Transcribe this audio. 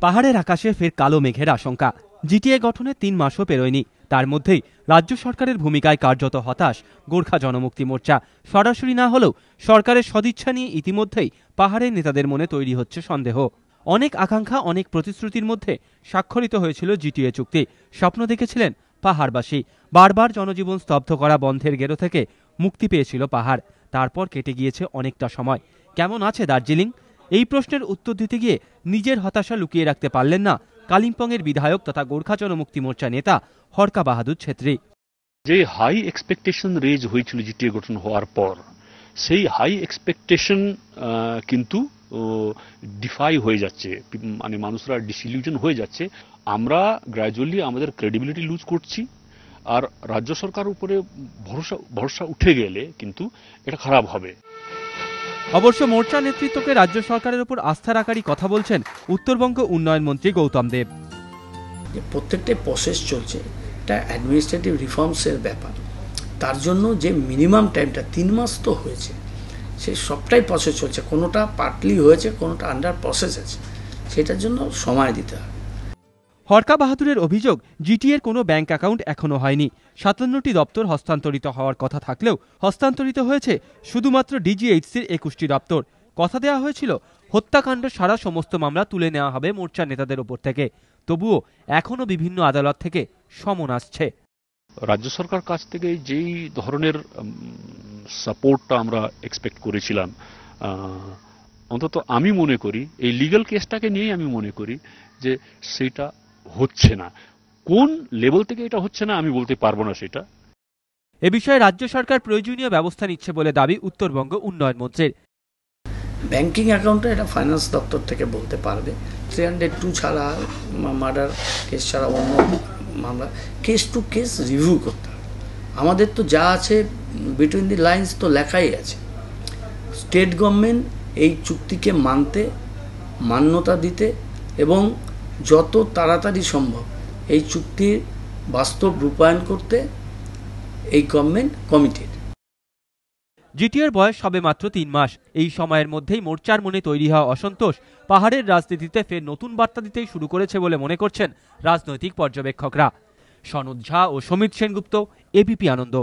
পাহাড়ের আকাশে ফের কালো মেঘের আশঙ্কা। জিটিএ গঠনে ৩ মাসও পেরোয়নি, তার মধ্যেই রাজ্য সরকারের ভূমিকায় কার্যত হতাশ গোর্খা জনমুক্তি মোর্চা। সরাসরি না হলেও সরকারের সদিচ্ছা নিয়ে ইতিমধ্যেই পাহাড়ের নেতাদের মনে তৈরি হচ্ছে সন্দেহ। অনেক আকাঙ্ক্ষা, অনেক প্রতিশ্রুতির মধ্যে স্বাক্ষরিত হয়েছিল জিটিএ চুক্তি। স্বপ্ন দেখেছিলেন পাহাড়বাসী। বারবার জনজীবন স্তব্ধ করা বন্ধের গেরো থেকে মুক্তি পেয়েছিল পাহাড়। তারপর কেটে গিয়েছে অনেকটা সময়। কেমন আছে দার্জিলিং? এই প্রশ্নের উত্তর দিতে গিয়ে নিজের হতাশা লুকিয়ে রাখতে পারলেন না কালিম্পংয়ের বিধায়ক তথা গোর্খা জনমুক্তি মোর্চা নেতা হরকা বাহাদুর ছেত্রী। যে হাই এক্সপেকটেশন রেজ হয়েছিল জিটিএ গঠন হওয়ার পর, সেই হাই এক্সপেকটেশন কিন্তু ডিফাই হয়ে যাচ্ছে, মানে মানুষরা ডিসইলিউশন হয়ে যাচ্ছে। আমরা গ্র্যাজুয়ালি আমাদের ক্রেডিবিলিটি লুজ করছি, আর রাজ্য সরকার উপরে ভরসা উঠে গেলে কিন্তু এটা খারাপ হবে। অবশ্য মোর্চা নেতৃত্বকে রাজ্য সরকারের উপর আস্থা রাখারই কথা বলছেন উত্তরবঙ্গ উন্নয়ন মন্ত্রী গৌতম দেব। প্রত্যেকটা প্রসেস চলছে, এটা অ্যাডমিনিস্ট্রেটিভ রিফর্মসের ব্যাপার। তার জন্য যে মিনিমাম টাইমটা ৩ মাস তো হয়েছে, সে সবটাই প্রসেস চলছে। কোনোটা পার্টলি হয়েছে, কোনোটা আন্ডার প্রসেস আছে, সেটার জন্য সময় দিতে হবে। হরকা বাহাদুরের অভিযোগ, জিটিএর কোনো ব্যাংক অ্যাকাউন্ট এখনো হয়নি। ৫৭টি দপ্তর হস্তান্তরিত হওয়ার কথা থাকলেও হস্তান্তরিত হয়েছে শুধুমাত্র ডিজিএইচসির ২১টি দপ্তর। কথা দেওয়া হয়েছিল হত্যাকাণ্ড সারা সমস্ত মামলা তুলে নেওয়া হবে মোর্চা নেতাদের ওপর থেকে। তবুও এখনো বিভিন্ন আদালত থেকে সমন আসছে। রাজ্য সরকার কাছ থেকে যেই ধরনের সাপোর্টটা আমরা এক্সপেক্ট করেছিলাম, অন্তত আমি মনে করি এই লিগ্যাল কেসটাকে নিয়েই আমি মনে করি যে সেটা হচ্ছে না। কোন লেভেল থেকে এটা হচ্ছে না আমি বলতে পারবো না সেটা। এ বিষয়ে রাজ্য সরকার প্রয়োজনীয় ব্যবস্থা নিচ্ছে বলে দাবি উত্তরবঙ্গ উন্নয়ন মন্ত্রীর। ব্যাংকিং অ্যাকাউন্টে এটা ফাইন্যান্স দপ্তর থেকে বলতে পারবে। 302 ছাড়া, মার্ডার কেস ছাড়া অন্য মামলা কেস টু কেস রিভিউ করতে হবে। আমাদের তো যা আছে বিটুইন দি লাইন্স তো লেখাই আছে। স্টেট গভর্নমেন্ট এই চুক্তিকে মানতে, মান্যতা দিতে এবং যত তাড়াতাড়ি সম্ভব এই চুক্তির বাস্তব রূপায়ণ করতে এই গভর্নমেন্ট কমিটেড। জিটিএর বয়স সবে মাত্র ৩ মাস। এই সময়ের মধ্যেই মোর্চার মনে তৈরি হওয়া অসন্তোষ পাহাড়ের রাজনীতিতে ফের নতুন বার্তা দিতেই শুরু করেছে বলে মনে করছেন রাজনৈতিক পর্যবেক্ষকরা। সনদ ঝা ও সমিত সেনগুপ্ত, এবিপি আনন্দ।